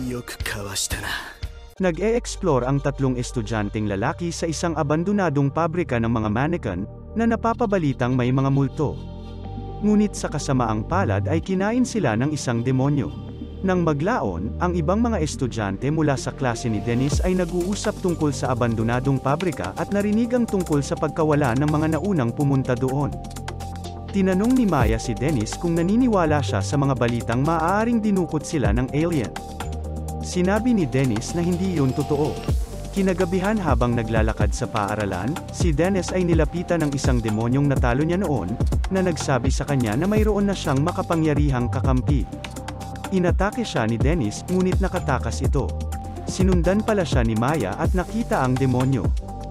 よくかわしたな。Nag-e-explore ang tatlong estudyanteng lalaki sa isang abandonadong pabrika ng mga mannequin, na napapabalitang may mga multo. Ngunit sa kasamaang palad ay kinain sila ng isang demonyo. Nang maglaon, ang ibang mga estudyante mula sa klase ni Dennis ay nag-uusap tungkol sa abandonadong pabrika at narinig ang tungkol sa pagkawala ng mga naunang pumunta doon. Tinanong ni Maya si Dennis kung naniniwala siya sa mga balitang maaaring dinukot sila ng alien. Sinabi ni Dennis na hindi yun totoo. Kinagabihan habang naglalakad sa paaralan, si Dennis ay nilapitan ng isang demonyong natalo niya noon, na nagsabi sa kanya na mayroon na siyang makapangyarihang kakampi. Inatake siya ni Dennis, ngunit nakatakas ito. Sinundan pala siya ni Maya at nakita ang demonyo.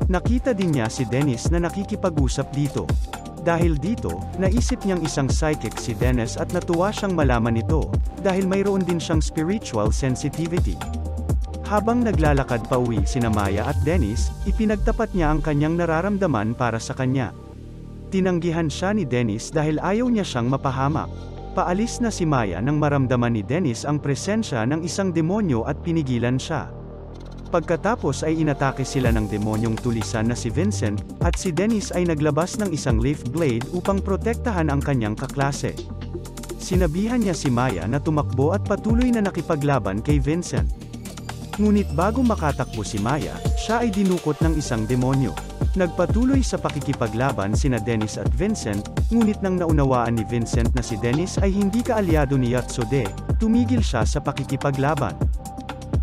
Nakita din niya si Dennis na nakikipag-usap dito. Dahil dito, naisip niyang isang psychic si Dennis at natuwa siyang malaman ito, dahil mayroon din siyang spiritual sensitivity. Habang naglalakad pa uwi sina Maya at Dennis, ipinagtapat niya ang kanyang nararamdaman para sa kanya. Tinanggihan siya ni Dennis dahil ayaw niya siyang mapahamak. Paalis na si Maya nang maramdaman ni Dennis ang presensya ng isang demonyo at pinigilan siya. Pagkatapos ay inatake sila ng demonyong tulisan na si Vincent, at si Dennis ay naglabas ng isang leaf blade upang protektahan ang kanyang kaklase. Sinabihan niya si Maya na tumakbo at patuloy na nakipaglaban kay Vincent. Ngunit bago makatakbo si Maya, siya ay dinukot ng isang demonyo. Nagpatuloy sa pakikipaglaban sina Dennis at Vincent, ngunit nang naunawaan ni Vincent na si Dennis ay hindi kaalyado ni Yatsude, tumigil siya sa pakikipaglaban.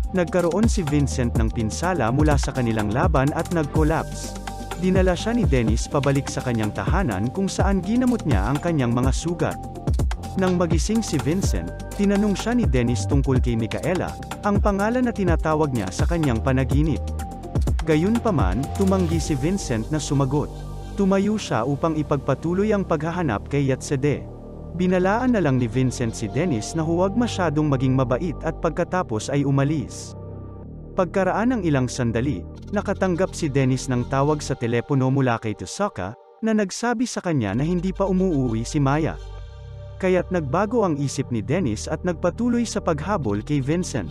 Nagkaroon si Vincent ng pinsala mula sa kanilang laban at nag-collapse. Dinala siya ni Dennis pabalik sa kanyang tahanan kung saan ginamot niya ang kanyang mga sugat. Nang magising si Vincent, tinanong siya ni Dennis tungkol kay Micaela, ang pangalan na tinatawag niya sa kanyang panaginip. Gayunpaman, tumanggi si Vincent na sumagot. Tumayo siya upang ipagpatuloy ang paghahanap kay Yatsude. Binalaan na lang ni Vincent si Dennis na huwag masyadong maging mabait at pagkatapos ay umalis. Pagkaraan ng ilang sandali, nakatanggap si Dennis ng tawag sa telepono mula kay Tosaka, na nagsabi sa kanya na hindi pa umuuwi si Maya. Kaya't nagbago ang isip ni Dennis at nagpatuloy sa paghabol kay Vincent.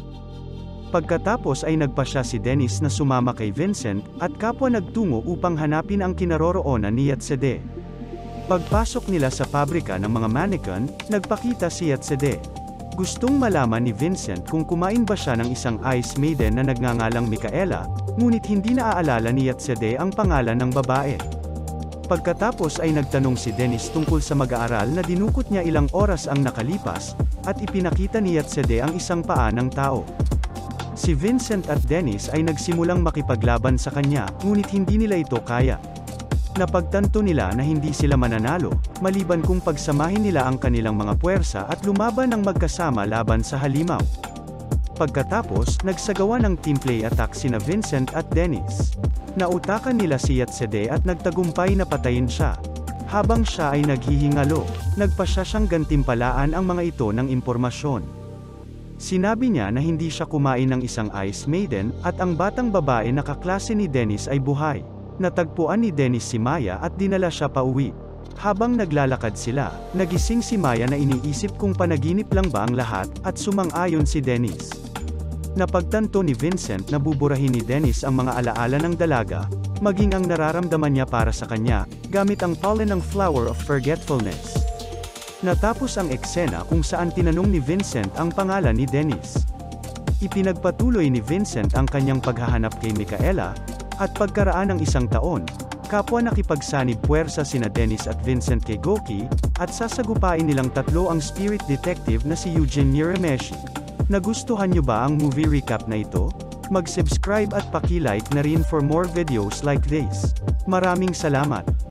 Pagkatapos ay nagpasya si Dennis na sumama kay Vincent, at kapwa nagtungo upang hanapin ang kinaroroonan ni Yatsude. Pagpasok nila sa pabrika ng mga mannequin, nagpakita si Yatsude. Gustong malaman ni Vincent kung kumain ba siya ng isang ice maiden na nagngangalang Micaela, ngunit hindi naaalala ni Yatsude ang pangalan ng babae. Pagkatapos ay nagtanong si Dennis tungkol sa mag-aaral na dinukot niya ilang oras ang nakalipas, at ipinakita ni Yatsude ang isang paa ng tao. Si Vincent at Dennis ay nagsimulang makipaglaban sa kanya, ngunit hindi nila ito kaya. Napagtanto nila na hindi sila mananalo, maliban kung pagsamahin nila ang kanilang mga puwersa at lumaban ng magkasama laban sa halimaw. Pagkatapos, nagsagawa ng team play attack sina Vincent at Dennis. Nautakan nila si Yatsude at nagtagumpay na patayin siya. Habang siya ay naghihingalo, nagpasya siyang gantimpalaan ang mga ito ng impormasyon. Sinabi niya na hindi siya kumain ng isang ice maiden, at ang batang babae na kaklase ni Dennis ay buhay. Natagpuan ni Dennis si Maya at dinala siya pauwi. Habang naglalakad sila, nagising si Maya na iniisip kung panaginip lang ba ang lahat, at sumang-ayon si Dennis. Napagtanto ni Vincent na buburahin ni Dennis ang mga alaala ng dalaga, maging ang nararamdaman niya para sa kanya, gamit ang pollen ng Flower of Forgetfulness. Natapos ang eksena kung saan tinanong ni Vincent ang pangalan ni Dennis. Ipinagpatuloy ni Vincent ang kanyang paghahanap kay Micaela, at pagkaraan ng isang taon, kapwa nakipagsanib puwersa sina Dennis at Vincent kay Goki, at sasagupain nilang tatlo ang spirit detective na si Eugene Mirameshi. Nagustuhan niyo ba ang movie recap na ito? Mag-subscribe at paki-like na rin for more videos like this. Maraming salamat!